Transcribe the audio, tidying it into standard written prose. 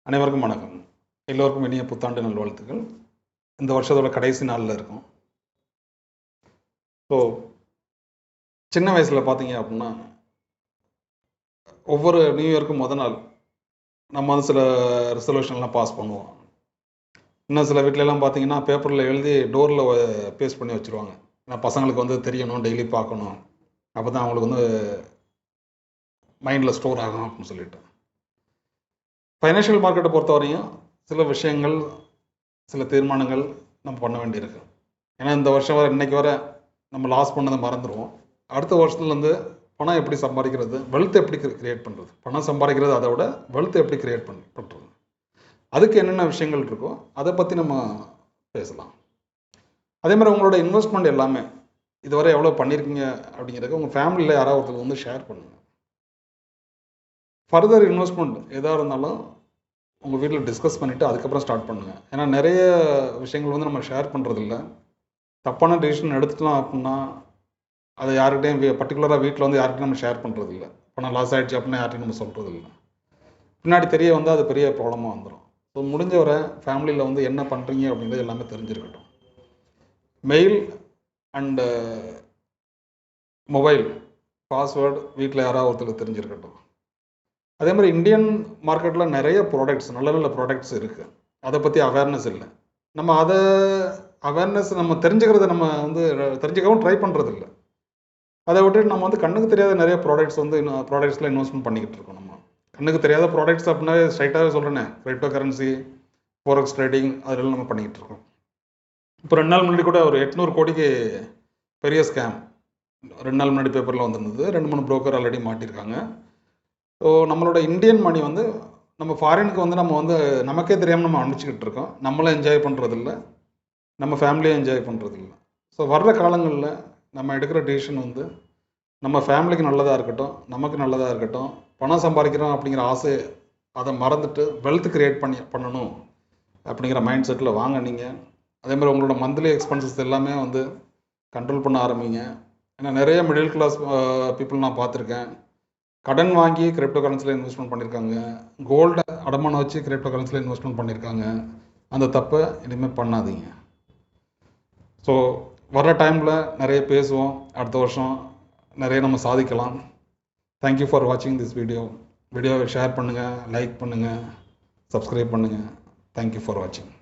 அனைவருக்கும் வணக்கம். எல்லோருக்கும் இனிய புத்தாண்டு நல்வாழ்த்துக்கள். இந்த வருஷத்தோட கடைசி நாளில் இருக்கும். ஸோ சின்ன வயசில் பார்த்தீங்க அப்படின்னா, ஒவ்வொரு நியூ இயருக்கும் நாள் நம்ம வந்து சில ரெசல்யூஷன்லாம் பாஸ் பண்ணுவோம். இன்னும் சில வீட்டிலலாம் பார்த்தீங்கன்னா, பேப்பரில் எழுதி டோரில் பேஸ்ட் பண்ணி வச்சுருவாங்க. ஏன்னா பசங்களுக்கு வந்து தெரியணும், டெய்லி பார்க்கணும். அப்போ தான் அவங்களுக்கு வந்து மைண்டில் ஸ்டோர் ஆகும் அப்படின்னு சொல்லிட்டு. ஃபைனான்ஷியல் மார்க்கெட்டை பொறுத்தவரையும் சில விஷயங்கள், சில தீர்மானங்கள் நம்ம பண்ண வேண்டியிருக்கு. ஏன்னா இந்த வருஷம் வர இன்றைக்கி வர நம்ம லாஸ் பண்ணதை மறந்துடுவோம். அடுத்த வருஷத்துலேருந்து பணம் எப்படி சம்பாதிக்கிறது, வெல்த் எப்படி கிரியேட் பண்ணுறது, பணம் சம்பாதிக்கிறது அதை விட வெல்த் எப்படி கிரியேட் பண்ணுறது, அதுக்கு என்னென்ன விஷயங்கள் இருக்கோ அதை பற்றி நம்ம பேசலாம். அதே மாதிரி உங்களோட இன்வெஸ்ட்மெண்ட் எல்லாமே இதுவரை எவ்வளோ பண்ணியிருக்கீங்க அப்படிங்கிறத உங்கள் ஃபேமிலியில் யாராவது ஒருத்தர் வந்து ஷேர் பண்ணுங்கள். ஃபர்தர் இன்வெஸ்ட்மெண்ட் எதாக இருந்தாலும் உங்கள் வீட்டில் டிஸ்கஸ் பண்ணிவிட்டு அதுக்கப்புறம் ஸ்டார்ட் பண்ணுங்கள். ஏன்னா நிறைய விஷயங்கள் வந்து நம்ம ஷேர் பண்ணுறதில்ல. தப்பான டிசிஷன் எடுத்துட்டோம் அப்படின்னா அதை யார்கிட்டையும் பர்டிகுலராக வீட்டில் வந்து யார்கிட்டையும் நம்ம ஷேர் பண்ணுறதில்ல. பணம் லாஸ் ஆகிடுச்சு அப்படின்னா யார்கிட்டையும் நம்ம சொல்கிறதில்ல. பின்னாடி தெரிய வந்து அது பெரிய ப்ராப்ளமாக வந்துடும். ஸோ முடிஞ்ச வரை ஃபேமிலியில் வந்து என்ன பண்ணுறீங்க அப்படிங்கிறது எல்லாமே தெரிஞ்சிருக்கட்டும். மெயில் அண்டு மொபைல் பாஸ்வேர்டு வீட்டில் யாராவது ஒருத்தருக்கு தெரிஞ்சிருக்கட்டும். அதே மாதிரி இந்தியன் மார்க்கெட்டில் நிறைய ப்ராடக்ட்ஸ், நல்ல நல்ல ப்ராடக்ட்ஸ் இருக்குது. அதை பற்றி அவேர்னஸ் இல்லை. நம்ம அதை அவேர்னஸ் நம்ம தெரிஞ்சுக்கிறத நம்ம வந்து தெரிஞ்சுக்கவும் ட்ரை பண்ணுறதில்ல. அதை விட்டுட்டு நம்ம வந்து கண்ணுக்கு தெரியாத நிறைய ப்ராடக்ட்ஸ் வந்து ப்ராடக்ட்ஸில் இன்வெஸ்ட்மெண்ட் பண்ணிக்கிட்டு இருக்கோம். நம்ம கண்ணுக்கு தெரியாத ப்ராடக்ட்ஸ் அப்படின்னா ஸ்ட்ரைட்டாகவே சொல்கிறேனே, கிரிப்டோ கரன்சி, ஃபோரெக்ஸ் ட்ரேடிங் அதெல்லாம் நம்ம பண்ணிக்கிட்டு இருக்கோம். இப்போ 2 நாள் முன்னாடி கூட ஒரு 800 கோடிக்கு பெரிய ஸ்கேம் 2 நாள் முன்னாடி பேப்பரில் வந்துருந்தது. 2-3 புரோக்கர் ஆல்ரெடி மாட்டியிருக்காங்க. ஸோ நம்மளோட இந்தியன் மணி வந்து நம்ம ஃபாரினுக்கு வந்து நம்ம வந்து நமக்கே தெரியாமல் நம்ம அனுப்பிச்சிக்கிட்டு இருக்கோம். நம்மளும் என்ஜாய் பண்ணுறதில்ல, நம்ம ஃபேமிலியும் என்ஜாய் பண்ணுறதில்ல. ஸோ வர்ற காலங்களில் நம்ம எடுக்கிற டிசிஷன் வந்து நம்ம ஃபேமிலிக்கு நல்லதாக இருக்கட்டும், நமக்கு நல்லதாக இருக்கட்டும். பணம் சம்பாதிக்கிறோம் அப்படிங்கிற ஆசை அதை மறந்துட்டு வெல்த் கிரியேட் பண்ணணும் அப்படிங்கிற மைண்ட் செட்டில் வாங்க நீங்கள். அதே மாதிரி உங்களோட மந்த்லி எக்ஸ்பென்சஸ் எல்லாமே வந்து கண்ட்ரோல் பண்ண ஆரம்பிங்க. ஏன்னா நிறைய மிடில் கிளாஸ் பீப்புள் நான் பார்த்துருக்கேன். கடன் வாங்கி கிரிப்டோ கரன்சியில் இன்வெஸ்ட்மெண்ட் பண்ணியிருக்காங்க. கோல்டை அடமானம் வச்சு கிரிப்டோ கரன்சியில் இன்வெஸ்ட்மெண்ட் பண்ணியிருக்காங்க. அந்த தப்பை இனிமேல் பண்ணாதீங்க. ஸோ வர்ற டைமில் நிறைய பேசுவோம். அடுத்த வருஷம் நிறைய நம்ம சாதிக்கலாம். தேங்க்யூ ஃபார் வாட்சிங் திஸ் வீடியோவை ஷேர் பண்ணுங்கள், லைக் பண்ணுங்கள், சப்ஸ்கிரைப் பண்ணுங்கள். தேங்க்யூ ஃபார் வாட்சிங்.